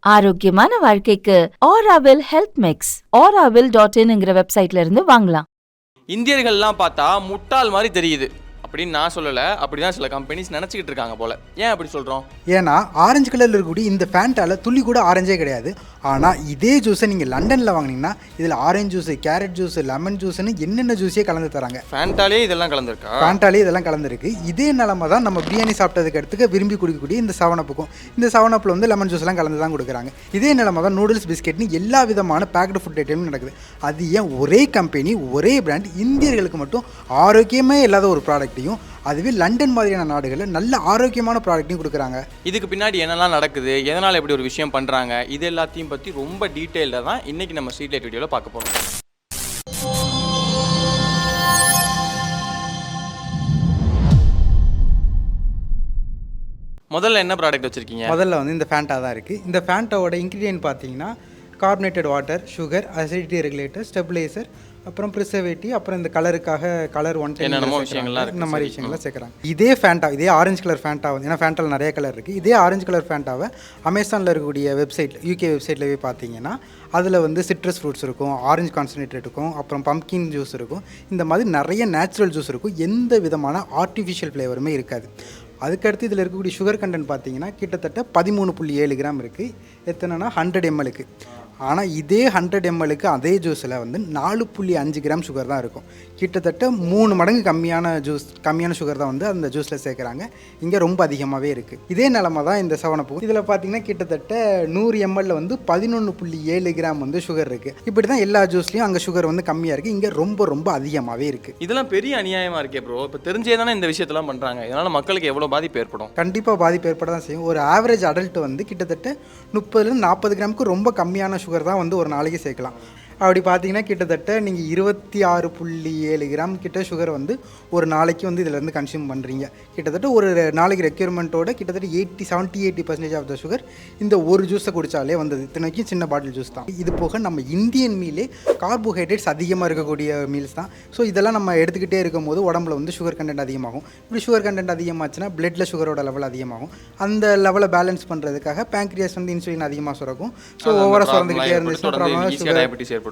ஆரோக்கியமான வாழ்க்கைக்கு Aaravil health mix auraville.in வெப்சைட்ல இருந்து வாங்கலாம். இந்தியர்கள்லாம் பார்த்தா முட்டாள் மாதிரி தெரியுது அப்படின்னு நான் சொல்லலை, அப்படிதான் சில கம்பெனிஸ் நினச்சிக்கிட்டு இருக்காங்க போல. ஏன் அப்படி சொல்கிறோம்? ஏன்னா ஆரஞ்சு கலரில் இருக்கக்கூடிய இந்த ஃபேண்டாவில் துளி கூட ஆரஞ்சே கிடையாது. ஆனால் இதே ஜூஸை நீங்கள் லண்டனில் வாங்கினீங்கன்னா இதில் orange juice, carrot juice, lemon ஜூஸ்னு என்னென்ன ஜூஸே கலந்து தராங்க. ஃபேண்டாலே இதெல்லாம் கலந்துருக்கா? ஃபேண்டாலே இதெல்லாம் கலந்துருக்கு. இதே நிலமை தான் நம்ம பிரியாணி சாப்பிட்டதுக்கு அடுத்துக்க விரும்பி குடிக்கக்கூடிய இந்த சவனப்புக்கும். இந்த சவனப்பில் வந்து லெமன் ஜூஸ்லாம் கலந்து தான் கொடுக்குறாங்க. இதே நிலமை தான் நூடுல்ஸ், பிஸ்கெட்னு எல்லா விதமான பேக்டு ஃபுட் ஐட்டமும் நடக்குது. அது ஏன் ஒரே கம்பெனி ஒரே பிராண்ட் இந்தியர்களுக்கு மட்டும் ஆரோக்கியமே இல்லாத ஒரு ப்ராடக்ட்டையும், அதுவே லண்டன் மாதிரியான நாடுகளில் நல்ல ஆரோக்கியமான ப்ராடக்ட்டையும் கொடுக்குறாங்க. இதுக்கு பின்னாடி என்னெல்லாம் நடக்குது, எதனால் எப்படி ஒரு விஷயம் பண்ணுறாங்க, இது எல்லாத்தையும் பற்றி ரொம்ப டீட்டெயில்டாக தான் இன்றைக்கி நம்ம ஸ்ட்ரீட் லைட் வீடியோவில் பார்க்க போகிறோம். முதல்ல என்ன ப்ராடக்ட் வச்சுருக்கீங்க? முதல்ல வந்து இந்த ஃபேண்டா தான் இருக்குது. இந்த ஃபேண்டாவோட இன்க்ரீடியன்ட் பார்த்தீங்கன்னா carbonated water, sugar, acidity regulator, stabiliser, அப்புறம் ப்ரிசர்வேட்டிவ், அப்புறம் இந்த கலருக்காக கலர் விஷயங்கள்லாம் இந்த மாதிரி விஷயங்கள்லாம் சேர்க்குறாங்க. இதே ஃபேண்டா, இதே ஆரஞ்சு கலர் ஃபேண்டா வந்து, ஏன்னா ஃபேண்டாவில் நிறைய கலர் இருக்குது. இதே ஆரஞ்சு கலர் ஃபேண்டாவை அமேசானில் இருக்கக்கூடிய வெப்சைட், யூகே வெப்சைட்டில் போய் பார்த்தீங்கன்னா அதில் வந்து சிட்ரஸ் ஃப்ரூட்ஸ் இருக்கும், ஆரஞ்சு கான்சன்ட்ரேட் இருக்கும், அப்புறம் பம்ப்கின் ஜூஸ் இருக்கும். இந்த மாதிரி நிறைய நேச்சுரல் ஜூஸ் இருக்கும். எந்த விதமான ஆர்டிஃபிஷியல் ஃப்ளேவருமே இருக்காது. அதுக்கடுத்து இதில் இருக்கக்கூடிய சுகர் கண்டென்ட் பார்த்தீங்கன்னா கிட்டத்தட்ட 13.7 கிராம் இருக்குது. எத்தனைனா 100 ml. ஆனால் இதே 100 ml அதே ஜூஸில் வந்து 4.5 கிராம் சுகர் தான் இருக்கும். கிட்டத்தட்ட 3 மடங்கு கம்மியான சுகர் தான் வந்து அந்த ஜூஸில் சேர்க்குறாங்க. இங்கே ரொம்ப அதிகமாகவே இருக்குது. இதே நிலமை தான் இந்த சவனப்பு. இதில் பார்த்தீங்கன்னா கிட்டத்தட்ட 100 ml வந்து 11.7 கிராம் வந்து சுகர் இருக்குது. இப்படி தான் எல்லா ஜூஸ்லேயும் அங்கே சுகர் வந்து கம்மியாக இருக்குது, இங்கே ரொம்ப ரொம்ப அதிகமாகவே இருக்குது. இதெல்லாம் பெரிய அநியாயமாக இருக்கே ப்ரோ. இப்போ தெரிஞ்சே தானே இந்த விஷயத்தெல்லாம் பண்ணுறாங்க. இதனால் மக்களுக்கு எவ்வளோ பாதிப்பு ஏற்படும்? கண்டிப்பாக பாதிப்பு ஏற்பட தான் செய்யும். ஒரு ஆவரேஜ் அடல்ட் வந்து கிட்டத்தட்ட 30-40 கிராமுக்கு ரொம்ப கம்மியான சுகர் தான் வந்து ஒரு நாளைக்கு சேர்க்கலாம். அப்படி பார்த்தீங்கன்னா கிட்டத்தட்ட நீங்கள் 26.7 கிராம் கிட்ட சுகர் வந்து ஒரு நாளைக்கு வந்து இதிலேருந்து கன்சியூம் பண்ணுறீங்க. கிட்டத்தட்ட ஒரு நாளைக்கு ரெக்யூர்மெண்ட்டோட கிட்டத்தட்ட 70-80% ஆஃப் த சுகர் இந்த ஒரு ஜூஸை குடித்தாலே வந்தது. இத்தனைக்கும் சின்ன பாட்டில் ஜூஸ் தான். இது போக நம்ம இந்தியன் மீலே கார்போஹைட்ரேட்ஸ் அதிகமாக இருக்கக்கூடிய மீல்ஸ் தான். ஸோ இதெல்லாம் நம்ம எடுத்துக்கிட்டே இருக்கும் போது உடம்புல வந்து சுகர் கண்டென்ட் அதிகமாகும். இப்படி சுகர் கண்டென்ட் அதிகமாச்சுன்னா பிளட்டில் சுகரோட லெவல் அதிகமாகும். அந்த லெவலை பேலன்ஸ் பண்ணுறதுக்காக பேங்க்ரியாஸ் வந்து இன்சுலின் அதிகமாக சுரக்கும். ஸோ ஓவராக சுரந்துக்கிட்டே இருந்துச்சுன்னா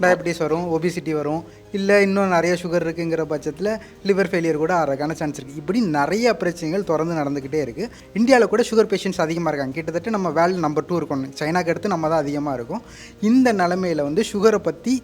டயபிட்டிஸ் வரும், ஒபிசிட்டி வரும், இல்லை இன்னும் நிறைய சுகர் இருக்குங்கிற பட்சத்தில் லிவர் ஃபெயிலியர் கூட ஆகிறதுக்கான சான்ஸ் இருக்குது. இப்படி நிறைய பிரச்சனைகள் தொடர்ந்து நடந்துக்கிட்டே இருக்குது. இந்தியாவில் கூட சுகர் பேஷண்ட்ஸ் அதிகமாக இருக்காங்க. கிட்டத்தட்ட நம்ம வேர்ல்டு நம்பர் 2 இருக்கணும். சைனாக்கு அடுத்து நம்ம தான் அதிகமாக இருக்கும். இந்த நிலைமையில் வந்து சுகரை பற்றி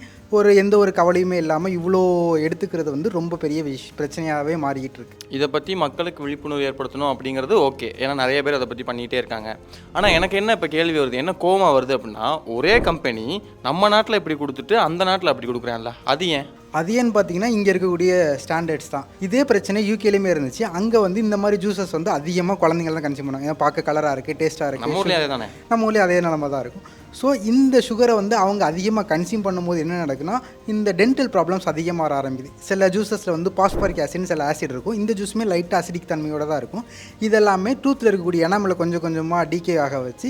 எந்த ஒரு கவலையுமே இல்லாமல் இவ்வளோ எடுத்துக்கிறது வந்து ரொம்ப பெரிய பிரச்சனையாகவே மாறிக்கிட்டு இருக்கு. இதை பற்றி மக்களுக்கு விழிப்புணர்வு ஏற்படுத்தணும் அப்படிங்கிறது ஓகே, ஏன்னா நிறைய பேர் அதை பற்றி பண்ணிகிட்டே இருக்காங்க. ஆனால் எனக்கு என்ன இப்போ கேள்வி வருது, என்ன கோவம் வருது அப்படின்னா, ஒரே கம்பெனி நம்ம நாட்டில் இப்படி கொடுத்துட்டு அந்த நாட்டில் அப்படி கொடுக்குறான்ல, அது ஏன்? அது ஏன்னு பார்த்தீங்கன்னா இங்கே இருக்கக்கூடிய ஸ்டாண்டர்ட்ஸ் தான். இதே பிரச்சனை யூகேலையுமே இருந்துச்சு. அங்கே வந்து இந்த மாதிரி ஜூஸஸ் வந்து அதிகமாக குழந்தைங்கள்லாம் கன்சியூம் பண்ணுவாங்க. ஏன்னா பார்க்க கலராக இருக்குது, டேஸ்ட்டாக இருக்குது. நம்ம ஊர்லேயே அதே தானே, நம்ம ஊர்லேயே அதே நிலமை தான் இருக்கும். ஸோ இந்த சுகரை வந்து அவங்க அதிகமாக கன்சியூம் பண்ணும்போது என்ன நடக்குன்னா, இந்த டென்டல் ப்ராப்ளம்ஸ் அதிகமாக வர ஆரம்பிக்குது. சில ஜூஸஸில் வந்து பாஸ்பரிக் ஆசிட்னு சில ஆசிட் இருக்கும். இந்த ஜூஸுமே லைட்டாக அசிடிக் தன்மையோடு தான் இருக்கும். இதெல்லாமே டூத்தில் இருக்கக்கூடிய எனாமலை கொஞ்சம் கொஞ்சமாக டீகே ஆக வச்சு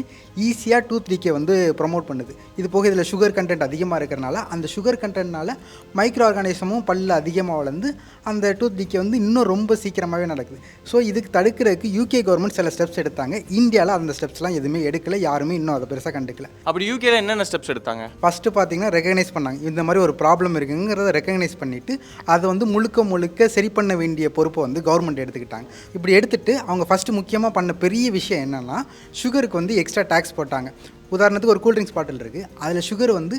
ஈஸியாக டூத் டீகே வந்து ப்ரொமோட் பண்ணுது. இது போக இதில் சுகர் கண்டென்ட் அதிகமாக இருக்கிறனால அந்த சுகர் கண்டென்ட்னால மைக்ரோ ஆர்கானிசமும் பல்ல அதிகமாக வளர்ந்து அந்த டூத் டீகே வந்து இன்னும் ரொம்ப சீக்கிரமாகவே நடக்குது. ஸோ இதுக்கு தடுக்கிறதுக்கு யூகே கவர்மெண்ட் சில ஸ்டெப்ஸ் எடுத்தாங்க. இந்தியாவில் அந்த ஸ்டெப்ஸ்லாம் எதுவுமே எடுக்கலை, யாருமே இன்னும் அதை பெருசாக கண்டுக்கல. அப்படி யூகேல என்னென்ன ஸ்டெப்ஸ் எடுத்தாங்க? ஃபஸ்ட்டு பார்த்தீங்கன்னா ரெகக்னைஸ் பண்ணாங்க. இந்த மாதிரி ஒரு ப்ராப்ளம் இருக்குங்கிறத ரெகக்னைஸ் பண்ணிவிட்டு அதை வந்து முழுக்க சரி பண்ண வேண்டிய பொறுப்பை வந்து கவர்மெண்ட் எடுத்துக்கிட்டாங்க. இப்படி எடுத்துகிட்டு அவங்க ஃபஸ்ட்டு முக்கியமாக பண்ண பெரிய விஷயம் என்னென்னா, சுகருக்கு வந்து எக்ஸ்ட்ரா டேக்ஸ் போட்டாங்க. உதாரணத்துக்கு ஒரு கூல்ட்ரிங்க்ஸ் பாட்டில் இருக்குது, அதில் சுகர் வந்து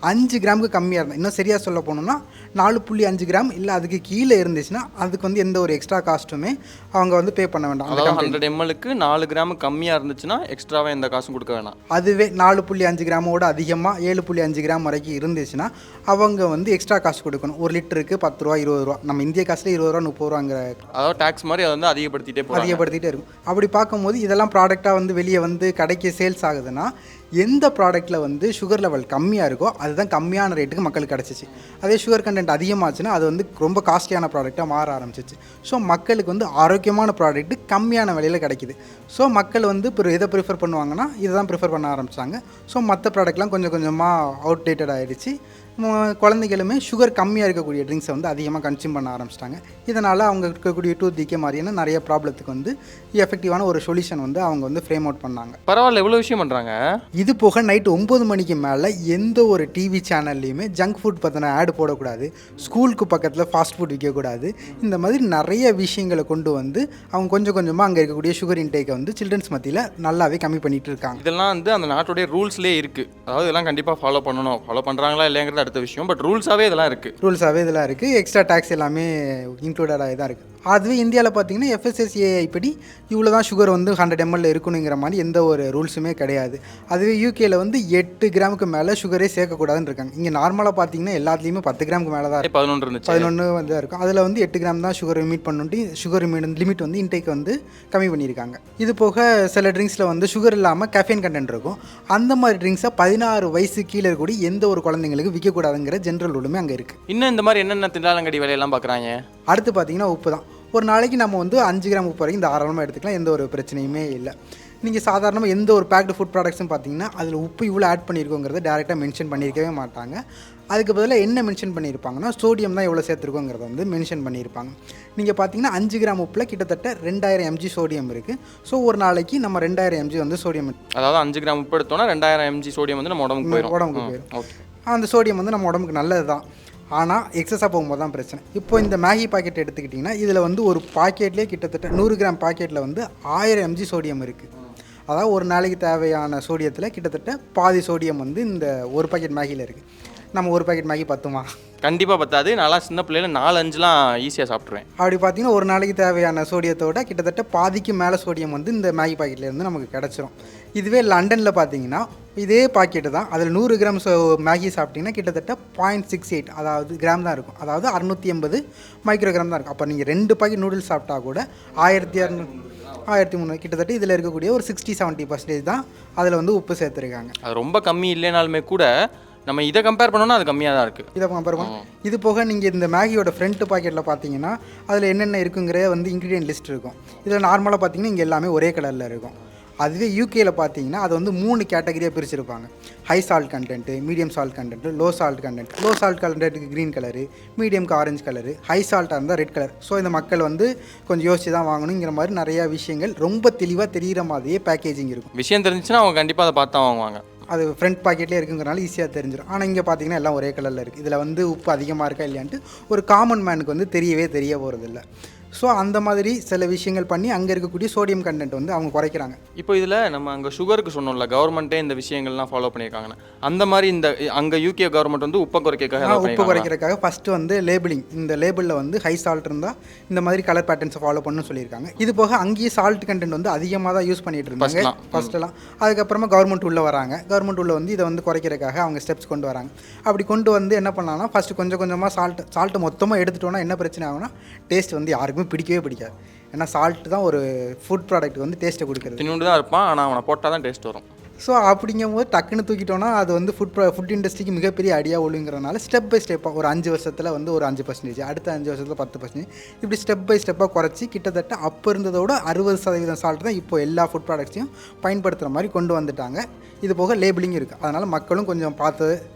5 கிராமுக்கு கம்மியாக இருந்தால், இன்னும் சரியாக சொல்ல போனோம்னா 4.5 கிராம் இல்லை அதுக்கு கீழே இருந்துச்சுன்னா அதுக்கு வந்து எந்த ஒரு எக்ஸ்ட்ரா காஸ்ட்டுமே அவங்க வந்து பே பண்ண வேண்டாம். 100 mlக்கு 4 கிராம் கம்மியாக இருந்துச்சுன்னா எக்ஸ்ட்ராவாக எந்த காசும் கொடுக்க வேணாம். அதுவே 4.5 கிராமோட அதிகமாக 7.5 கிராம் வரைக்கும் இருந்துச்சுன்னா அவங்க வந்து எக்ஸ்ட்ரா காசு கொடுக்கணும். 1 லிட்டருக்கு 10 ரூபா 20 ரூபா. நம்ம இந்திய காசில் 20 ரூபா 30 ரூபாங்கிற அதாவது டேக்ஸ் மாதிரி அதை வந்து அதிகப்படுத்திட்டே இருக்கும். அப்படி பார்க்கும்போது இதெல்லாம் ப்ராடக்டாக வந்து வெளியே வந்து கடைக்கு சேல்ஸ் ஆகுதுன்னா எந்த ப்ராடக்ட்டில் வந்து சுகர் லெவல் கம்மியாக இருக்கோ அதுதான் கம்மியான ரேட்டுக்கு மக்களுக்கு கிடச்சிச்சு. அதே சுகர் கண்டென்ட் அதிகமாச்சுன்னா அது வந்து ரொம்ப காஸ்ட்லியான ப்ராடக்டாக மாற ஆரம்பிச்சிச்சு. ஸோ மக்களுக்கு வந்து ஆரோக்கியமான ப்ராடக்ட்டு கம்மியான விலையில் கிடைக்கிது. ஸோ மக்கள் வந்து இப்போ எதை ப்ரிஃபர் பண்ணுவாங்கன்னா இதை தான் ப்ரிஃபர் பண்ண ஆரம்பித்தாங்க. ஸோ மற்ற ப்ராடக்ட்லாம் கொஞ்சம் கொஞ்சமாக அவுடேட்டட் ஆகிடுச்சு. குழந்தைகளுமே சுகர் கம்மியாக இருக்கக்கூடிய ட்ரிங்க்ஸை வந்து அதிகமாக கன்சியூம் பண்ண ஆரம்பிச்சிட்டாங்க. இதனால் அவங்க இருக்கக்கூடிய டூத் டிகே மாதிரியான நிறைய ப்ராப்ளத்துக்கு வந்து எஃபெக்டிவான ஒரு சொல்யூஷன் வந்து அவங்க வந்து ஃப்ரேம் அவுட் பண்ணாங்க. பரவாயில்ல, எவ்வளோ விஷயம் பண்ணுறாங்க. இது போக நைட்டு 9 மணிக்கு மேலே எந்த ஒரு டிவி சேனல்லையுமே ஜங்க் ஃபுட் பற்றின ஆடு போடக்கூடாது, ஸ்கூலுக்கு பக்கத்தில் ஃபாஸ்ட் ஃபுட் விற்கக்கூடாது. இந்த மாதிரி நிறைய விஷயங்களை கொண்டு வந்து அவங்க கொஞ்சம் கொஞ்சமாக அங்கே இருக்கக்கூடிய சுகர் இன்டேக்கை வந்து சில்ட்ரன்ஸ் மத்தியில் நல்லாவே கம்மி பண்ணிகிட்டு இருக்காங்க. இதெல்லாம் வந்து அந்த நாட்டுடைய ரூல்ஸ்லேயே இருக்குது. அதாவது இதெல்லாம் கண்டிப்பாக ஃபாலோ பண்ணணும். ஃபாலோ பண்ணுறாங்களா இல்லைங்கிறது அடுத்த விஷயம். பட் ரூல்ஸாகவே இதெல்லாம் இருக்குது. எக்ஸ்ட்ரா டேக்ஸ் எல்லாமே இன்க்ளூடடாக தான் இருக்குது. அதுவே இந்தியாவில் பார்த்தீங்கன்னா FSSAI படி இவ்வளோ தான் சுகர் வந்து 100 ml இருக்கணுங்கிற மாதிரி எந்த ஒரு ரூல்ஸுமே கிடையாது. அதுவே யூகேயில் வந்து 8 கிராமுக்கு மேலே சுகரே சேர்க்கக்கூடாதுன்னு இருக்காங்க. இங்கே நார்மலாக பார்த்தீங்கன்னா எல்லாத்துலேயுமே 10 கிராமுக்கு மேலே தான் 11 வந்து இருக்கும். அதில் வந்து 8 கிராம் தான் சுகர் மீட் பண்ணிட்டு சுகர் லிமிட் வந்து இன்டேக் வந்து கம்மி பண்ணியிருக்காங்க. இது போக சில ட்ரிங்க்ஸில் வந்து சுகர் இல்லாமல் கேஃபைன் கண்டென்ட் இருக்கும். அந்த மாதிரி ட்ரிங்க்ஸை 16 வயசு கீழே இருக்கக்கூடிய எந்த ஒரு குழந்தைங்களுக்கு விற்கக்கூடாதுங்கிற ஜென்ரல் ரூலுமே அங்கே இருக்குது. இன்னும் இந்த மாதிரி என்னென்ன திண்டாலங்கடி வேலையெல்லாம் பார்க்குறாங்க. அடுத்து பார்த்தீங்கன்னா உப்பு தான். ஒரு நாளைக்கு நம்ம வந்து 5 கிராம் உப்பு வரைக்கும் தாராளமாக எடுத்துக்கலாம், எந்த ஒரு பிரச்சனையுமே இல்லை. நீங்கள் சாதாரணமாக எந்த ஒரு பேக்டு ஃபுட் ப்ராடக்ட்ஸும் பார்த்தீங்கன்னா அதில் உப்பு இவ்வளோ ஆட் பண்ணியிருக்கோங்கிறத டேரெக்டாக மென்ஷன் பண்ணியிருக்கவே மாட்டாங்க. அதுக்கு பதிலாக என்ன மென்ஷன் பண்ணியிருப்பாங்கன்னா சோடியம் தான் எவ்வளோ சேர்த்துருக்கோங்கிறத வந்து மென்ஷன் பண்ணியிருப்பாங்க. நீங்கள் பார்த்தீங்கன்னா 5 கிராம் உப்பில் கிட்டத்தட்ட 2000 mg சோடியம் இருக்குது. ஸோ ஒரு நாளைக்கு நம்ம 2000 mg வந்து சோடியம், அதாவது 5 கிராம் உப்பு எடுத்தோன்னா 2000 mg சோடியம் வந்து நம்ம உடம்புக்கு போயிடும். அந்த சோடியம் வந்து நம்ம உடம்புக்கு நல்லது தான். ஆனால் எக்ஸஸாக போகும்போது தான் பிரச்சனை. இப்போ இந்த மேகி பாக்கெட் எடுத்துக்கிட்டிங்கன்னா இதில் வந்து ஒரு பாக்கெட்லேயே கிட்டத்தட்ட 100 கிராம் பாக்கெட்டில் வந்து 1000 mg சோடியம் இருக்குது. அதாவது ஒரு நாளைக்கு தேவையான சோடியத்தில் கிட்டத்தட்ட பாதி சோடியம் வந்து இந்த ஒரு பாக்கெட் மேகியில் இருக்குது. நம்ம ஒரு பாக்கெட் மேகி பத்துமா? கண்டிப்பாக பத்தாது. நல்லா சின்ன பிள்ளைல 4-5லாம் ஈஸியாக சாப்பிட்ருவேன். அப்படி பார்த்தீங்கன்னா ஒரு நாளைக்கு தேவையான சோடியத்தோட கிட்டத்தட்ட பாதிக்கு மேலே சோடியம் வந்து இந்த மேகி பாக்கெட்லேருந்து நமக்கு கிடச்சிரும். இதுவே லண்டனில் பார்த்தீங்கன்னா இதே பாக்கெட்டு தான், அதில் 100 கிராம் மேகி சாப்பிட்டிங்கன்னா கிட்டத்தட்ட 0.68 அதாவது கிராம் தான் இருக்கும். அதாவது 680 மைக்ரோகிராம் தான் இருக்கும். அப்போ நீங்கள் 2 பாக்கெட் நூடுல்ஸ் சாப்பிட்டா கூட 1300 கிட்டத்தட்ட இதில் இருக்கக்கூடிய ஒரு 60-70% தான் அதில் வந்து உப்பு சேர்த்துருக்காங்க. அது ரொம்ப கம்மி இல்லைனாலுமே கூட நம்ம இதை கம்பேர் பண்ணோன்னா அது கம்மியாக தான் இருக்குது. இதை கம்பேர் பண்ணோம். இது போக நீங்கள் இந்த மேகியோட ஃப்ரண்ட் பாக்கெட்டில் பார்த்தீங்கன்னா அதில் என்னென்ன இருக்குங்கிற வந்து இன்க்ரீடியன்ட் லிஸ்ட் இருக்கும். இதில் நார்மலாக பார்த்தீங்கன்னா இங்கே எல்லாமே ஒரே கலரில் இருக்கும். அதுவே யூகேயில் பார்த்தீங்கன்னா அது வந்து 3 கேட்டகரியாக பிரிச்சிருப்பாங்க. High salt content, medium salt content, low salt content. Low salt கண்டென்ட்டுக்கு க்ரீன் கலரு, மீடியம்க்கு ஆரஞ்சு கலரு, ஹை சால்ட்டாக இருந்தால் ரெட் கலர். ஸோ இந்த மக்கள் வந்து கொஞ்சம் யோசிச்சு தான் வாங்கணுங்கிற மாதிரி நிறையா விஷயங்கள் ரொம்ப தெளிவாக தெரிகிற மாதிரியே பேக்கேஜிங் இருக்கும். விஷயம் தெரிஞ்சுன்னா அவங்க கண்டிப்பாக அதை பார்த்து தான் வாங்குவாங்க. அது ஃப்ரண்ட் பாக்கெட்லேயே இருக்குங்கிறனால ஈஸியாக தெரிஞ்சிடும். ஆனால் இங்கே பார்த்தீங்கன்னா எல்லாம் ஒரே கலரில் இருக்குது. இதில் வந்து உப்பு அதிகமாக இருக்கா இல்லையான்ட்டு ஒரு காமன் மேனுக்கு வந்து தெரிய போகிறதில்ல. ஸோ அந்த மாதிரி சில விஷயங்கள் பண்ணி அங்கே இருக்கக்கூடிய சோடியம் கண்டென்ட் வந்து அவங்க குறைக்கிறாங்க. இப்போ இதில் நம்ம அங்கே சுகருக்கு சொன்னோம்ல, கவர்மெண்ட்டே இந்த விஷயங்கள்லாம் ஃபாலோ பண்ணியிருக்காங்கன்னா அந்த மாதிரி இந்த அங்கே யூகே கவர்மெண்ட் வந்து உப்பு குறைக்கிறதுக்காக ஃபஸ்ட்டு வந்து லேபிளிங், இந்த லேபிளில் வந்து ஹை சால்ட் இருந்தால் இந்த மாதிரி கலர் பேட்டர்ன்ஸை ஃபாலோ பண்ணணும்னு சொல்லியிருக்காங்க. இது போக அங்கேயே சால்ட் கண்டென்ட் வந்து அதிகமாக தான் யூஸ் பண்ணிட்டு இருந்தாங்க ஃபஸ்ட்டெல்லாம். அதுக்கப்புறமா கவர்மெண்ட் உள்ளே வராங்க. கவர்மெண்ட் உள்ளே வந்து இதை வந்து குறைக்கிறதுக்காக அவங்க ஸ்டெப்ஸ் கொண்டு வராங்க. அப்படி கொண்டு வந்து என்ன பண்ணலாம்னா ஃபஸ்ட்டு கொஞ்சம் கொஞ்சமாக சால்ட்டு மொத்தமாக எடுத்துட்டோன்னா என்ன பிரச்சனை ஆகும்னா டேஸ்ட் வந்து யாருக்குமே பிடிக்கவே பிடிக்காது. ஏன்னா சால்ட்டு தான் ஒரு ஃபுட் ப்ராடக்ட் வந்து டேஸ்ட்டை கொடுக்குறது. இன்னொன்று தான் இருப்பான், ஆனால் அவனை போட்டால் தான் டேஸ்ட் வரும். ஸோ அப்படிங்கும் போது டக்குன்னு தூக்கிட்டோன்னா அது வந்து ஃபுட் இண்டஸ்ட்ரிக்கு மிகப்பெரிய அடியாக ஒழுங்குறதுனால ஸ்டெப் பை ஸ்டெப்பாக ஒரு 5 வருஷத்தில் வந்து ஒரு 5%, அடுத்த 5 வருஷத்தில் 10%, இப்படி ஸ்டெப் பை ஸ்டெப்பாக குறைச்சி கிட்டத்தட்ட அப்போ இருந்ததோட 60% சால்ட் தான் இப்போ எல்லா ஃபுட் ப்ராடக்ட்ஸையும் பயன்படுத்துகிற மாதிரி கொண்டு வந்துட்டாங்க. இது போக லேபிளிங் இருக்குது. அதனால் மக்களும் கொஞ்சம் பார்த்து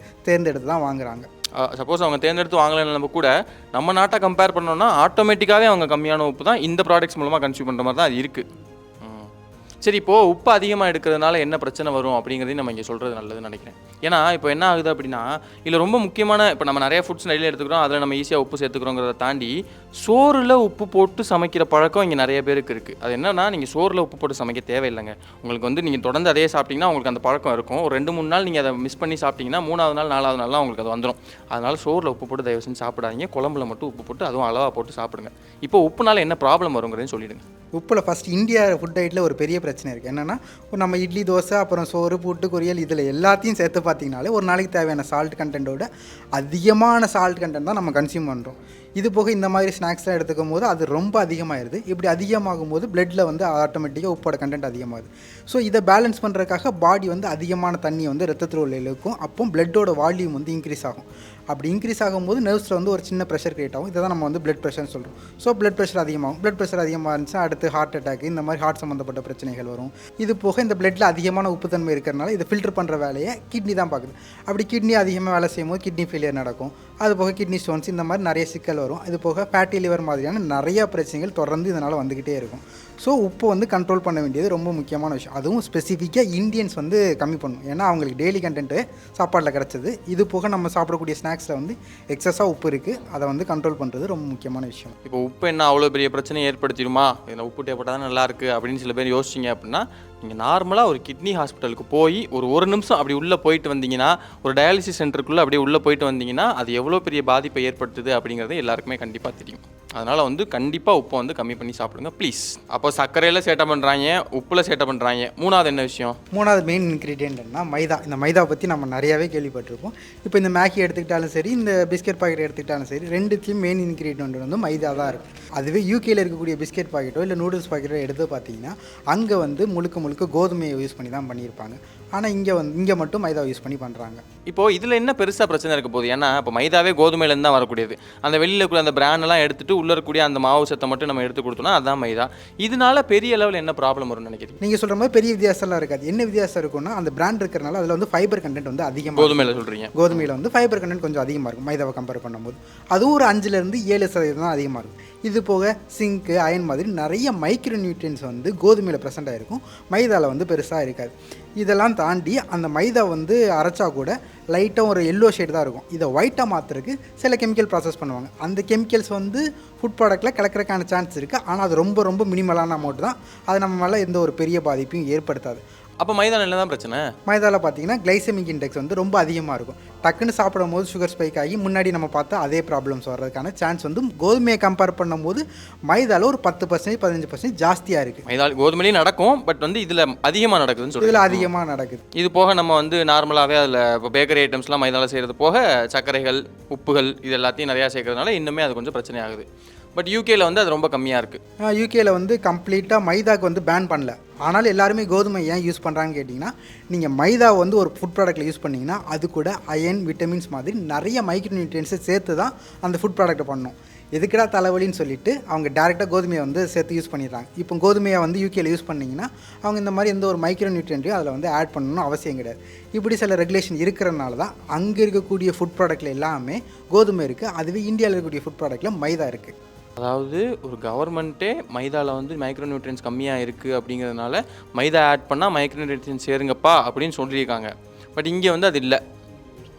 தேர்ந்தெடுத்து தான் வாங்குறாங்க. சப்போஸ் அவங்க தேர்ந்தெடுத்து வாங்கலைன்னு கூட நம்ம நாட்டை கம்பேர் பண்ணோன்னா ஆட்டோமேட்டிக்காகவே அவங்க கம்மியான உப்பு தான் இந்த ப்ராடக்ட்ஸ் மூலமாக கன்சியூம் பண்ணுற மாதிரி தான் அது இருக்குது. சரி, இப்போது உப்பு அதிகமாக எடுக்கிறதுனால என்ன பிரச்சனை வரும் அப்படிங்கிறதையும் நம்ம இங்கே சொல்கிறது நல்லதுன்னு நினைக்கிறேன். ஏன்னா இப்போ என்ன ஆகுது அப்படின்னா இதில் ரொம்ப முக்கியமான, இப்போ நம்ம நிறைய ஃபுட்ஸ் நிறைய எடுத்துக்கிறோம், அதில் நம்ம ஈஸியாக உப்பு சேர்த்துக்கிறோங்கிறத தாண்டி சோறில் உப்பு போட்டு சமைக்கிற பழக்கம் இங்கே நிறைய பேருக்கு இருக்குது. அது என்னன்னா, நீங்கள் சோறில் உப்பு போட்டு சமைக்க தேவையில்லைங்க. உங்களுக்கு வந்து நீங்கள் தொடர்ந்து அதே சாப்பிட்டிங்கன்னா உங்களுக்கு அந்த பழக்கம் இருக்கும். ஒரு 2-3 நாள் நீங்கள் அதை மிஸ் பண்ணி சாப்பிட்டிங்கன்னா 3ஆவது நாள் 4ஆவது நாள்லாம் உங்களுக்கு அது வந்துடும். அதனால் சோறில் உப்பு போட்டு தயவு செஞ்சு சாப்பிடாதீங்க. குழம்புல மட்டும் உப்பு போட்டு அதுவும் அளவாக போட்டு சாப்பிடுங்க. இப்போ உப்புனால என்ன ப்ராப்ளம் வருங்கிறதையும் சொல்லிவிடுங்க. உப்பில் ஃபஸ்ட் இந்தியா ஃபுட் டயட்டில் ஒரு பெரிய பிரச்சனை இருக்குது. என்னென்னா நம்ம இட்லி, தோசை, அப்புறம் சோறு, புட்டு, பொரியல் இதில் எல்லாத்தையும் சேர்த்து பார்த்திங்கனாலே ஒரு நாளைக்கு தேவையான சால்ட் கண்டென்ட்டோட அதிகமான சால்ட் கண்டென்ட் தான் நம்ம கன்சியூம் பண்ணுறோம். இது போக இந்த மாதிரி ஸ்நாக்ஸ்லாம் எடுத்துக்கும் போது அது ரொம்ப அதிகமாகிடுது. இப்படி அதிகமாகும் போது பிளட்டில் வந்து ஆட்டோமேட்டிக்காக உப்போட கண்டென்ட் அதிகமாகுது. ஸோ இதை பேலன்ஸ் பண்ணுறதுக்காக பாடி வந்து அதிகமான தண்ணி வந்து ரத்தத்தில் உள்ள இழுக்கும். அப்போ பிளட்டோட வால்யூம் வந்து இன்க்ரீஸ் ஆகும். அப்படி இன்க்ரீஸ் ஆகும்போது நர்வ்ஸில் வந்து ஒரு சின்ன ப்ரெஷர் கிரியேட் ஆகும். இதை தான் நம்ம வந்து பிளட் ப்ரெஷர்னு சொல்கிறோம். ஸோ பிளட் ப்ரெஷர் அதிகமாகும். பிளட் ப்ரெஷர் அதிகமாக இருந்துச்சுன்னா அடுத்து ஹார்ட் அட்டாக், இந்த மாதிரி ஹார்ட் சம்மந்தப்பட்ட பிரச்சனைகள் வரும். இது போக இந்த பிளட்டில் அதிகமான உப்புத்தன்மை இருக்கிறனால இதை ஃபில்டர் பண்ணுற வேலையை கிட்னி தான் பார்க்குது. அப்படி கிட்னி அதிகமாக வேலை செய்யும் போது கிட்னி ஃபெயிலியர் நடக்கும். அது போக கிட்னி ஸ்டோன்ஸ், இந்த மாதிரி நிறைய சிக்கல் வரும். இது போக ஃபேட்டி லிவர் மாதிரியான நிறைய பிரச்சனைகள் தொடர்ந்து இதனால் வந்துக்கிட்டே இருக்கும். ஸோ உப்பு வந்து கண்ட்ரோல் பண்ண வேண்டியது ரொம்ப முக்கியமான விஷயம். அதுவும் ஸ்பெசிஃபிக்காக இந்தியன்ஸ் வந்து கம்மி பண்ணணும். ஏன்னா அவங்களுக்கு டெய்லி கண்டென்ட்டு சாப்பாட்டில் கிடச்சது. இது போக நம்ம சாப்பிடக்கூடிய ஸ்நாக்ஸில் வந்து எக்ஸஸாக உப்பு இருக்குது. அதை வந்து கண்ட்ரோல் பண்ணுறது ரொம்ப முக்கியமான விஷயம். இப்போ உப்பு என்ன அவ்வளோ பெரிய பிரச்சனையை ஏற்படுத்திடுமா, இதில் உப்பு தேவைப்பட்டால் தான் நல்லாயிருக்கு அப்படின்னு சில பேர் யோசிச்சிங்க அப்படின்னா, நீங்கள் நார்மலாக ஒரு கிட்னி ஹாஸ்பிட்டலுக்கு போய் ஒரு நிமிஷம் அப்படி உள்ளே போயிட்டு வந்தீங்கன்னா, ஒரு டயாலிசிஸ் சென்டருக்குள்ளே அப்படியே உள்ளே போயிட்டு வந்தீங்கன்னா அது எவ்வளோ பெரிய பாதிப்பை ஏற்படுத்துது அப்படிங்கிறது எல்லாருக்குமே கண்டிப்பாக தெரியும். அதனால் வந்து கண்டிப்பாக உப்பை வந்து கம்மி பண்ணி சாப்பிடுங்க ப்ளீஸ். அப்போ சர்க்கரையில் சேட்டை பண்ணுறாங்க, உப்பில் சேட்டை பண்ணுறாங்க. மூணாவது என்ன விஷயம்? மூணாவது மெயின் இன்க்ரீடியன்ட்னா மைதா. இந்த மைதா பற்றி நம்ம நிறையாவே கேள்விப்பட்டிருப்போம். இப்போ இந்த மேகி எடுத்துக்கிட்டாலும் சரி, இந்த பிஸ்கெட் பாக்கெட் எடுத்துக்கிட்டாலும் சரி, ரெண்டுத்தையும் மெயின் இன்க்ரீடியன்ட் வந்து மைதா தான் இருக்கும். அதுவே யூகேயில் இருக்கக்கூடிய பிஸ்கெட் பாக்கெட்டோ இல்லை நூடுல்ஸ் பாக்கெட்டோ எடுத்து பார்த்தீங்கன்னா அங்கே வந்து முழுக்க கோதுமையை யூஸ் பண்ணி தான் பண்ணியிருப்பாங்க. ஆனால் இங்கே மட்டும் மைதாவை யூஸ் பண்ணி பண்ணுறாங்க. இப்போது இதில் என்ன பெருசாக பிரச்சனை இருக்க போகுது? ஏன்னா இப்போ மைதாவே கோதுமையிலேருந்து தான் வரக்கூடியது. அந்த வெளியில் இருக்கிற அந்த பிராண்டெல்லாம் எடுத்துகிட்டு உள்ளே இருக்கக்கூடிய அந்த மாவு சத்தை மட்டும் நம்ம எடுத்து கொடுத்தோம்னா அதுதான் மைதா. இதனால பெரிய லெவலில் என்ன ப்ராப்ளம் வரும்னு நினைக்கிறீங்க? நீங்கள் சொல்கிற மாதிரி பெரிய வித்தியாசம்லாம் இருக்காது. என்ன வித்தியாசம் இருக்குன்னா, அந்த பிராண்ட் இருக்கிறனால அதில் வந்து ஃபைபர் கண்டென்ட் வந்து அதிகமாக. கோதுமையில் சொல்கிறீங்க? கோதுமையில் வந்து ஃபைபர் கண்டென்ட் கொஞ்சம் அதிகமாக இருக்கும் மைதாவை கம்பேர் பண்ணும்போது. அதுவும் ஒரு 5-7% தான் அதிகமாக இருக்கும். இது போக சிங்க்கு, அயன் மாதிரி நிறைய மைக்ரோ நியூட்ரியன்ஸ் வந்து கோதுமையில் ப்ரெசென்ட் ஆகிருக்கும். மைதாவில் வந்து பெருசாக இருக்காது. இதெல்லாம் தாண்டி அந்த மைதா வந்து அரைச்சா கூட லைட்டாக ஒரு எல்லோ ஷேட் தான் இருக்கும். இதை ஒயிட்டாக மாற்றுறதுக்கு சில கெமிக்கல் ப்ராசஸ் பண்ணுவாங்க. அந்த கெமிக்கல்ஸ் வந்து ஃபுட் ப்ராடக்ட்டில் கலக்கிறதுக்கான சான்ஸ் இருக்குது. ஆனால் அது ரொம்ப மினிமலான அமௌண்ட் தான். அது நம்ம மேலே எந்த ஒரு பெரிய பாதிப்பையும் ஏற்படுத்தாது. அப்போ மைதாவில் என்ன தான் பிரச்சனை? மைதாவில் பார்த்தீங்கன்னா கிளைசெமிக் இண்டெக்ஸ் வந்து ரொம்ப அதிகமாக இருக்கும். டக்குன்னு சாப்பிடும் போது சுகர் ஸ்பைக் ஆகி முன்னாடி நம்ம பார்த்தா அதே ப்ராப்ளம்ஸ் வர்றதுக்கான சான்ஸ் வந்து கோதுமையை கம்பேர் பண்ணும்போது மைதாவில் ஒரு 10% 15% ஜாஸ்தியாக இருக்குது. மைதா கோதுமையிலையும் நடக்கும், பட் வந்து இதில் அதிகமாக நடக்குதுன்னு சொல்லி. இதில் அதிகமாக நடக்குது. இது போக நம்ம வந்து நார்மலாகவே அதில் இப்போ பேக்கரி ஐட்டம்ஸ்லாம் மைதாவில் செய்கிறது போக சர்க்கரைகள், உப்புகள் இது எல்லாத்தையும் நிறையா சேர்க்கறதுனால இன்னுமே அது கொஞ்சம் பிரச்சனை ஆகுது. பட் யூகேயில் வந்து அது ரொம்ப கம்மியாக இருக்குது. யூகேயில் வந்து கம்ப்ளீட்டாக மைதாக்கு வந்து பேன் பண்ணல. ஆனாலும் எல்லாருமே கோதுமை ஏன் யூஸ் பண்ணுறாங்கன்னு கேட்டிங்கன்னா, நீங்கள் மைதா வந்து ஒரு ஃபுட் ப்ராடக்ட்டில் யூஸ் பண்ணிங்கன்னா அது கூட அயன், விட்டமின்ஸ் மாதிரி நிறைய மைக்ரோ நியூட்ரியன்ஸை சேர்த்து தான் அந்த ஃபுட் ப்ராடக்ட்டை பண்ணணும். எதுக்குடா தலைவலின்னு சொல்லிட்டு அவங்க டேரெக்டாக கோதுமையை வந்து சேர்த்து யூஸ் பண்ணிடுறாங்க. இப்போ கோதுமையை வந்து யூகேயில் யூஸ் பண்ணிங்கன்னா அவங்க இந்த மாதிரி எந்த ஒரு மைக்ரோ நியூட்ரியன்ட்டையும் அதில் வந்து ஆட் பண்ணணும்னு அவசியம் கிடையாது. இப்படி சில ரெகுலேஷன் இருக்கிறனால தான் அங்கே இருக்கக்கூடிய ஃபுட் ப்ராடக்ட்டில் எல்லாமே கோதுமை இருக்குது. அதுவே இந்தியாவில் இருக்கக்கூடிய ஃபுட் ப்ராடக்ட்டில் மைதா இருக்குது. அதாவது ஒரு கவர்மெண்ட்டே மைதாவில் வந்து மைக்ரோ நியூட்ரியன்ஸ் கம்மியாக இருக்குது அப்படிங்கிறதுனால மைதா ஆட் பண்ணால் மைக்ரோ நியூட்ரியன்ஸ் சேருங்கப்பா அப்படின்னு சொல்லியிருக்காங்க. பட் இங்கே வந்து அது இல்லை.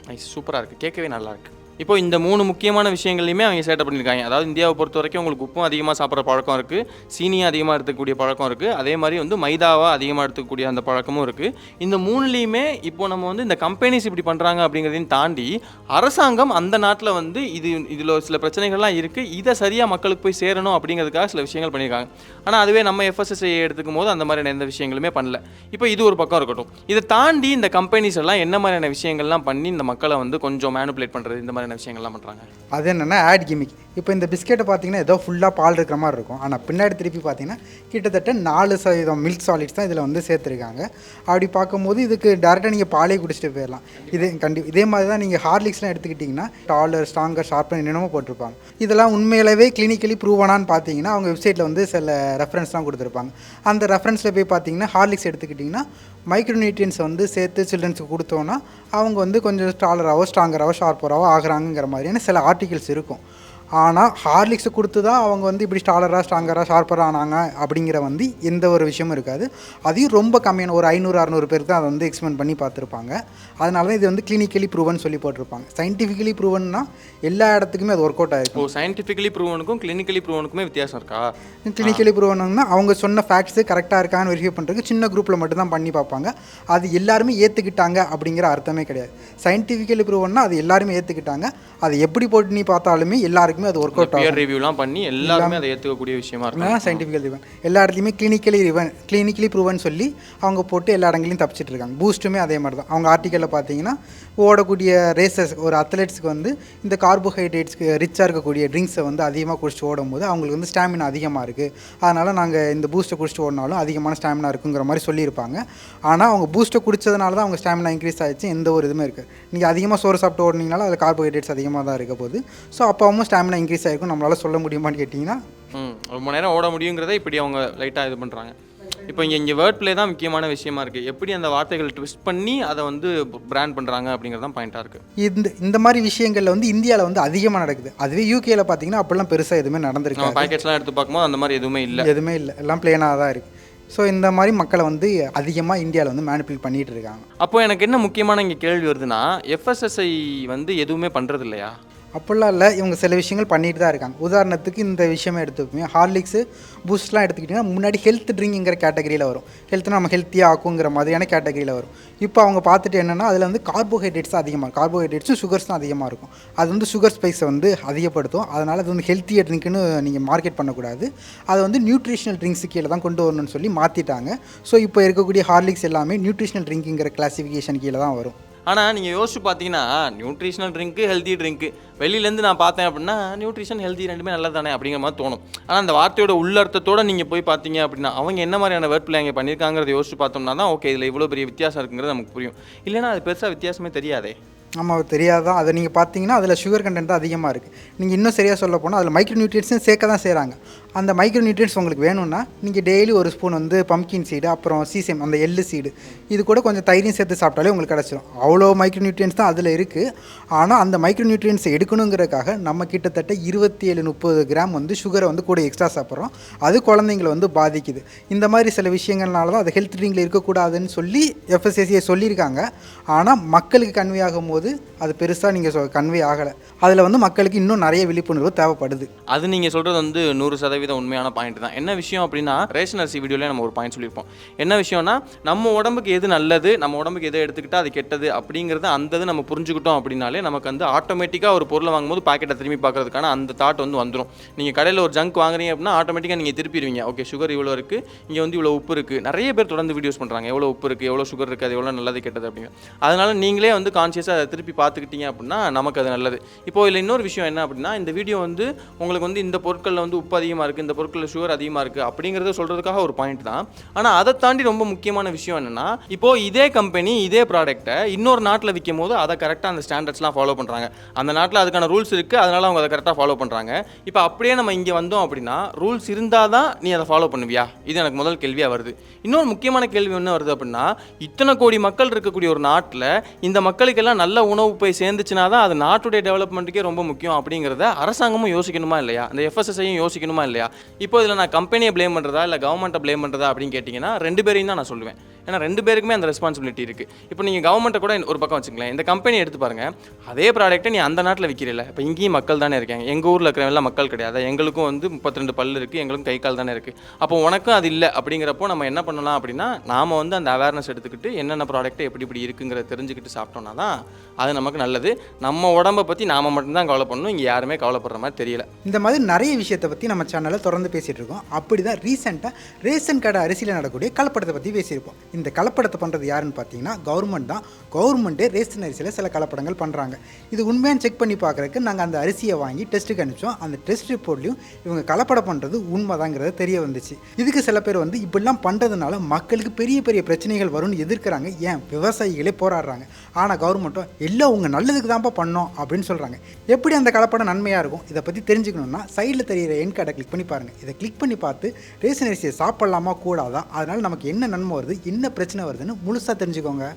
நைஸ், சூப்பராக இருக்குது, கேட்கவே நல்லாயிருக்கு. இப்போ இந்த 3 முக்கியமான விஷயங்களையுமே அவங்க சேட்டை பண்ணியிருக்காங்க. அதாவது இந்தியாவை பொறுத்த வரைக்கும் உங்களுக்கு உப்பும் அதிகமாக சாப்பிட்ற பழக்கம் இருக்குது, சீனியும் அதிகமாக எடுத்துக்கக்கூடிய பழக்கம் இருக்குது, அதே மாதிரி வந்து மைதாவாக அதிகமாக எடுத்துக்கக்கூடிய அந்த பழக்கமும் இருக்குது. இந்த 3லையுமே இப்போ நம்ம வந்து இந்த கம்பெனிஸ் இப்படி பண்ணுறாங்க அப்படிங்கிறதையும் தாண்டி அரசாங்கம் அந்த நாட்டில் வந்து இதில் சில பிரச்சனைகள்லாம் இருக்குது, இதை சரியாக மக்களுக்கு போய் சேரணும் அப்படிங்கிறதுக்காக சில விஷயங்கள் பண்ணியிருக்காங்க. ஆனால் அதுவே நம்ம FSSAI எடுத்துக்கும் போது அந்த மாதிரியான எந்த விஷயங்களுமே பண்ணல. இப்போ இது ஒரு பக்கம் இருக்கட்டும். இதை தாண்டி இந்த கம்பெனிஸ் எல்லாம் என்ன மாதிரியான விஷயங்கள்லாம் பண்ணி இந்த மக்களை வந்து கொஞ்சம் மேனுப்புலேட் பண்ணுறது, இந்த மாதிரி விஷயங்கள்லாம் பண்ணுறாங்க? அது என்னென்னா ஆட் கிமிக். இப்போ இந்த பிஸ்கெட்டை பார்த்தீங்கன்னா ஏதோ ஃபுல்லாக பால் இருக்கிற மாதிரி இருக்கும். ஆனால் பின்னாடி திருப்பி பார்த்தீங்கன்னா கிட்டத்தட்ட 4% மில்க் சாலிட்ஸ் தான் இதில் வந்து சேர்த்துருக்காங்க. அப்படி பார்க்கும்போது இதுக்கு டேரெக்டாக நீங்கள் பாலே குடிச்சிட்டு போயிடலாம். இதே மாதிரி தான் நீங்கள் ஹார்லிக்ஸ்லாம் எடுத்துக்கிட்டிங்கன்னா டாலர், ஸ்ட்ராங்கர், ஷார்ப்பர் என்னென்னமோ போட்டிருப்பாங்க. இதெல்லாம் உண்மையிலவே கிளினிக்கலி ப்ரூவனான்னு பார்த்தீங்கன்னா அவங்க வெப்சைட்டில் வந்து சில ரெஃபரன்ஸ்லாம் கொடுத்துருப்பாங்க. அந்த ரெஃபரன்ஸில் போய் பார்த்தீங்கன்னா ஹார்லிக்ஸ் எடுத்துக்கிட்டிங்கன்னா மைக்ரோ நியூட்ரியன்ஸ் வந்து சேர்த்து சில்ட்ரன்ஸுக்கு கொடுத்தோன்னா அவங்க வந்து கொஞ்சம் டாலராகவோ, ஸ்ட்ராங்கராகவோ, ஷார்ப்பராகவோ ஆகுறாங்கிற மாதிரியான சில ஆர்டிகல்ஸ் இருக்கும். ஆனால் ஹார்லிக்ஸை கொடுத்து தான் அவங்க வந்து இப்படி ஸ்டாலராக, ஸ்ட்ராங்கராக, ஷார்ப்பராக ஆனாங்க அப்படிங்கிற வந்து எந்த ஒரு விஷயமும் இருக்காது. அதையும் ரொம்ப கம்மியான ஒரு 500-600 பேர் தான் அதை வந்து எக்ஸ்பெரிமெண்ட் பண்ணி பார்த்துருப்பாங்க. அதனால தான் இது வந்து கிளினிக்கலி ப்ரூவன் சொல்லி போட்டிருப்பாங்க. சயின்டிஃபிக்கலி ப்ரூவன்னா எல்லா இடத்துக்குமே அது ஒர்க் அவுட் ஆகிருக்கும். சயின்டிஃபிக்கலி ப்ரூவனுக்கும் கிளினிக்கலி ப்ரூவனுக்குமே வித்தியாசம் இருக்கா? கிளினிக்கலி ப்ரூவன்னா அவங்க சொன்ன ஃபேக்ட்ஸு கரெக்டாக இருக்கான்னு வெரிஃபை பண்ணுறதுக்கு சின்ன குரூப்பில் மட்டும் தான் பண்ணி பார்ப்பாங்க. அது எல்லாருமே ஏற்றுக்கிட்டாங்க அப்படிங்கிற அர்த்தமே கிடையாது. சயின்டிஃபிக்கலி ப்ரூவன்னா அது எல்லாருமே ஏற்றுக்கிட்டாங்க. அதை எப்படி போட்டு நீ பார்த்தாலுமே எல்லாருக்கும் எல்லாருக்குமே அது ஒர்க் அவுட் பியர் ரிவ்யூலாம் பண்ணி எல்லாருமே அதை ஏற்றுக்கக்கூடிய விஷயமா இருக்கும். சயின்டிஃபிக்கல் ரிவன் எல்லா இடத்துலையுமே கிளினிக்கலி ப்ரூவன் சொல்லி அவங்க போட்டு எல்லா இடங்களையும் தப்பிச்சிட்டு இருக்காங்க. பூஸ்ட்டுமே அதே மாதிரி தான். அவங்க ஆர்டிக்கலில் பார்த்தீங்கன்னா ஓடக்கூடிய ரேசர்ஸ் ஒரு அத்லெட்ஸ்க்கு வந்து இந்த கார்போஹைட்ரேட்ஸ்க்கு ரிச்சாக இருக்கக்கூடிய ட்ரிங்க்ஸை வந்து அதிகமாக குடிச்சிட்டு ஓடும்போது அவங்களுக்கு வந்து ஸ்டாமினா அதிகமாக இருக்குது, அதனால் நாங்கள் இந்த பூஸ்ட்டை குடிச்சிட்டு ஓடினாலும் அதிகமான ஸ்டாமினா இருக்குங்கிற மாதிரி சொல்லியிருப்பாங்க. ஆனால் அவங்க பூஸ்ட்டை குடிச்சதுனால தான் அவங்க ஸ்டாமினா இன்க்ரீஸ் ஆகிடுச்சு, எந்த ஒரு இதுவுமே இருக்குது. நீங்கள் அதிகமாக சோறு சாப்பிட்டு ஓடினீங்கனாலும் அதில் கார்போஹைட்ரேட்ஸ் அதிகமாக தான் இருக்க போகுது. ஸோ அப்போவும் ஸ்டாமினா இன்க்ரீஸ் ஆகிருக்கும். நம்மளால் சொல்ல முடியுமான்னு கேட்டிங்கன்னா ரொம்ப நேரம் ஓட முடியுங்கிறத இப்படி அவங்க லைட்டாக இது பண்ணுறாங்க. இப்போ இங்கே வேர்ட் ப்ளே தான் முக்கியமான விஷயமா இருக்குது. எப்படி அந்த வார்த்தைகள் ட்விஸ்ட் பண்ணி அதை வந்து பிராண்ட் பண்ணுறாங்க அப்படிங்கிறது தான் பாயிண்ட்டாக இருக்குது. இந்த மாதிரி விஷயங்களில் வந்து இந்தியாவில் வந்து அதிகமாக நடக்குது. அதுவே யூகேல பார்த்தீங்கன்னா அப்படிலாம் பெருசாக எதுவுமே நடந்திருக்கு. பேக்கெட்ஸ்லாம் எடுத்து பார்க்கும்போது அந்த மாதிரி எதுவுமே இல்லை, எல்லாம் பிளேனாக தான் இருக்குது. ஸோ இந்த மாதிரி மக்களை வந்து அதிகமாக இந்தியாவில் வந்து மேனிபுலேட் பண்ணிகிட்டு இருக்காங்க. அப்போ எனக்கு என்ன முக்கியமான இங்கே கேள்வி வருதுன்னா, எஃப்எஸ்எஸ்ஐ வந்து எதுவுமே பண்ணுறது இல்லையா? அப்படிலாம் இல்லை, இவங்க சில விஷயங்கள் பண்ணிட்டு தான் இருக்காங்க. உதாரணத்துக்கு இந்த விஷயமே எடுத்துப்போம், ஹார்லிக்ஸு பூஸ்ட்லாம் எடுத்துக்கிட்டிங்கன்னா முன்னாடி ஹெல்த் ட்ரிங்க்ங்கிற கேட்டகரியில் வரும். ஹெல்த்னா நம்ம ஹெல்த்தியாக ஆக்குங்கிற மாதிரியான கேட்டகரியில் வரும். இப்போ அவங்க பார்த்துட்டு என்னென்னா அதில் வந்து கார்போஹைட்ரேட்ஸ் தான் அதிகமாக இருக்கும், கார்போஹைட்ரேட்ஸும் சுகர்ஸ் தான் அதிகமாக இருக்கும். அது வந்து சுகர் ஸ்பைஸை வந்து அதிகப்படுத்தும். அதனால் அது வந்து ஹெல்த்தியாக ட்ரிங்க்னு நீங்கள் மார்க்கெட் பண்ணக்கூடாது, அதை வந்து நியூட்ரிஷனல் ட்ரிங்க்ஸு கீழே தான் கொண்டு வரணும்னு சொல்லி மாற்றிட்டாங்க. ஸோ இப்போ இருக்கக்கூடிய ஹார்லிக்ஸ் எல்லாமே நியூட்ரிஷனல் ட்ரிங்க்குங்கிற கிளாசிஃபிகேஷன் கீழே தான் வரும். ஆனால் நீங்கள் யோசிச்சு பார்த்தீங்கன்னா நியூட்ரிஷனல் ட்ரிங்க்கு ஹெல்த்தி ட்ரிங்க்கு வெளியிலேருந்து நான் பார்த்தேன் அப்படின்னா நியூட்ரிஷன் ஹெல்த்தி ரெண்டுமே நல்லது தானே அப்படிங்கிற மாதிரி தோணும். ஆனால் அந்த வார்த்தையோட உள்ளர்த்தத்தோடு நீங்கள் போய் பார்த்தீங்க அப்படின்னா அவங்க என்ன மாதிரியான வேர்ட் பிளே அங்கே பண்ணியிருக்காங்கிறத யோசிச்சு பார்த்தோம்னா தான் ஓகே இதில் இவ்வளோ பெரிய வித்தியாசம் இருக்குங்கிறது நமக்கு புரியும். இல்லைன்னா அது பெருசாக வித்தியாசமே தெரியாதே. ஆமாம், தெரியாதான். அதை நீங்கள் பார்த்தீங்கன்னா அதில் சுகர் கண்டென்ட் தான் அதிகமாக இருக்குது. நீங்கள் இன்னும் சரியாக சொல்ல போனால் அதில் மைக்ரோ நியூட்ரியன்ஸும் சேர்க்க தான் செய்கிறாங்க. அந்த மைக்ரோ நியூட்ரியன்ஸ் உங்களுக்கு வேணும்னா நீங்கள் டெய்லி ஒரு ஸ்பூன் வந்து பம்கின் சீடு, அப்புறம் சீசம் அந்த எள்ளு சீடு, இது கூட கொஞ்சம் தைரியம் சேர்த்து சாப்பிட்டாலே உங்களுக்கு கிடச்சிடும். அவ்வளோ மைக்ரோ நியூட்ரியன்ஸ் தான் அதில் இருக்குது. ஆனால் அந்த மைக்ரோ நியூட்ரியன்ஸை எடுக்கணுங்கிறதுக்காக நம்ம கிட்டத்தட்ட 27-30 கிராம் வந்து சுகரை வந்து கூட எக்ஸ்ட்ரா சாப்பிட்றோம். அது குழந்தைங்களை வந்து பாதிக்குது. இந்த மாதிரி சில விஷயங்கள்னால தான் அது ஹெல்த் ட்ரிங்கில் இருக்கக்கூடாதுன்னு சொல்லி எஃப்எஸ்எஸ்சியை சொல்லியிருக்காங்க. ஆனால் மக்களுக்கு கன்வே ஆகும் போது அது பெருசாக நீங்கள் கன்வே ஆகலை. அதில் வந்து மக்களுக்கு இன்னும் நிறைய விழிப்புணர்வு தேவைப்படுது. அது நீங்கள் சொல்கிறது வந்து 100% உண்மையான பாயிண்ட் தான். என்ன விஷயம் அப்படின்னா, ரேஷன் அரிசி வீடியோவில் நம்ம ஒரு பாயிண்ட் சொல்லியிருப்போம். என்ன விஷயம்னா, நம்ம உடம்புக்கு எது நல்லது, நம்ம உடம்புக்கு எதை எடுத்துக்கிட்டால் அது கெட்டது அப்படிங்கிறது அந்த இது நம்ம புரிஞ்சுக்கிட்டோம் அப்படின்னாலே நமக்கு வந்து ஆட்டோமேட்டிக்காக ஒரு பொருளை வாங்கும்போது பாக்கெட்டை திரும்பி பார்க்கறதுக்கான அந்த தாட் வந்து வந்துடும். நீங்கள் கடையில் ஒரு ஜங்க் வாங்குறீங்க அப்படின்னா ஆட்டோமேட்டிக்காக நீங்கள் திருப்பிடுவீங்க. ஓகே, சுகர் இவ்வளோ இருக்குது, இங்கே வந்து இவ்வளோ உப்பு இருக்குது. நிறைய பேர் தொடர்ந்து வீடியோஸ் பண்ணுறாங்க, எவ்வளோ உப்பு இருக்குது, எவ்வளோ சுகர் இருக்குது, அது எவ்வளோ நல்லது கெட்டது அப்படிங்க. அதனால் நீங்களே வந்து கான்ஷியஸாக அதை திருப்பி பார்த்துக்கிட்டீங்க அப்படின்னா நமக்கு அது நல்லது. இப்போ இதில் இன்னொரு விஷயம் என்ன அப்படின்னா, இந்த வீடியோ வந்து உங்களுக்கு வந்து இந்த பொருட்களில் வந்து உப்பு அதிகமாக இருக்குது, இந்த பொருட்களில் சுகர் அதிகமாக இருக்குது அப்படிங்கிறத சொல்கிறதுக்காக ஒரு பாயிண்ட் தான். ஆனால் அதை தாண்டி ரொம்ப முக்கியமான விஷயம் என்னென்னா, இப்போது இதே கம்பெனி இதே ப்ராடக்ட்டை இன்னொரு நாட்டில் விற்கும் போது அதை கரெக்டாக அந்த ஸ்டாண்டர்ட்ஸ்லாம் ஃபாலோ பண்ணுறாங்க. அந்த நாட்டில் அதுக்கான ரூல்ஸ் இருக்குது, அதனால் அவங்க அதை கரெக்டாக ஃபாலோ பண்ணுறாங்க. இப்போ அப்படியே நம்ம இங்கே வந்தோம் அப்படின்னா ரூல்ஸ் இருந்தால் தான் நீ அதை ஃபாலோ பண்ணுவியா? இது எனக்கு முதல் கேள்வியாக வருது. இன்னொரு முக்கியமான கேள்வி என்ன வருது அப்படின்னா, இத்தனை கோடி மக்கள் இருக்கக்கூடிய ஒரு நாட்டில் இந்த மக்களுக்கெல்லாம் நல்ல உணவு போய் சேர்ந்துச்சுன்னா தான் அது நாட்டுடைய டெவலப்மெண்ட்டுக்கே ரொம்ப முக்கியம் அப்படிங்கிறத அரசாங்கமும் யோசிக்கணுமா இல்லையா? அந்த எஃப்எஸ்எஸ்ஐயும் யோசிக்கணுமா இல்லையா? இப்போ இதில் நான் கம்பெனியை ப்ளேம் பண்ணுறதா இல்லை கவர்மெண்ட்டை ப்ளேம் பண்ணுறதா அப்படின்னு கேட்டிங்கன்னா 2 பேரையும் தான் நான் சொல்லுவேன். ஏன்னா 2 பேருக்குமே அந்த ரெஸ்பான்சிபிலிட்டி இருக்குது. இப்போ நீங்கள் கவர்மெண்ட்டை கூட ஒரு பக்கம் வச்சுக்கலாம், இந்த கம்பெனி எடுத்து பாருங்கள், அதே ப்ராடக்ட்டை நீ அந்த நாட்டில் விற்கிறீல்ல, இப்போ இங்கேயும் மக்கள் தானே இருக்காங்க. எங்கள் ஊரில் இருக்கிறவெல்லாம் மக்கள் கிடையாது, எங்களுக்கும் வந்து 32 பல் இருக்குது, எங்களுக்கும் கை கால் தானே இருக்குது. அப்போ உனக்கும் அது இல்லை அப்படிங்கிறப்போ நம்ம என்ன பண்ணலாம் அப்படின்னா, நாம் வந்து அந்த அவேர்னஸ் எடுத்துக்கிட்டு என்னென்ன ப்ராடக்ட்டை எப்படி இப்படி இருக்குங்கிறத தெரிஞ்சுக்கிட்டு சாப்பிட்டோம்னா தான் அது நமக்கு நல்லது. நம்ம உடம்பை பற்றி நாம் மட்டும்தான் கவலை பண்ணணும், இங்கே யாருமே கவலைப்படுற மாதிரி தெரியல. இந்த மாதிரி நிறைய விஷயத்தை பற்றி நம்ம சேனலில் தொடர்ந்து பேசிகிட்டு இருக்கோம். அப்படி தான் ரீசெண்டாக ரேஷன் கடை அரிசியில் நடக்கக்கூடிய கலப்படத்தை பற்றி பேசியிருப்போம். இந்த கலப்படத்தை பண்ணுறது யாருன்னு பார்த்தீங்கன்னா கவர்மெண்ட் தான். கவர்மெண்ட்டே ரேஷன் அரிசியில் சில கலப்படங்கள் பண்ணுறாங்க. இது உண்மையான செக் பண்ணி பார்க்குறதுக்கு நாங்கள் அந்த அரிசியை வாங்கி டெஸ்ட்டுக்கு அனுப்பிச்சோம். அந்த டெஸ்ட் ரிப்போர்ட்லையும் இவங்க கலப்படம் பண்ணுறது உண்மைதாங்கிறது தெரிய வந்துச்சு. இதுக்கு சில பேர் வந்து இப்படிலாம் பண்ணுறதுனால மக்களுக்கு பெரிய பெரிய பிரச்சனைகள் வரும்னு எதிர்க்கிறாங்க. ஏன் விவசாயிகளே போராடுறாங்க. ஆனால் கவர்மெண்ட்டும் எல்லாம் உங்கள் நல்லதுக்கு தான்ப்பா பண்ணோம் அப்படின்னு சொல்கிறாங்க. எப்படி அந்த கலப்படம் நன்மையாக இருக்கும் இதை பற்றி தெரிஞ்சுக்கணுன்னா சைடில் தெரிகிற என் கார்டை கிளிக் பண்ணி பாருங்கள். இதை கிளிக் பண்ணி பார்த்து ரேஷன் அரிசியை சாப்பிட்லாமா கூடாதா, அதனால் நமக்கு என்ன நன்மை வருது, என்ன பிரச்சனை வருதுன்னு முழுசாக தெரிஞ்சுக்கோங்க.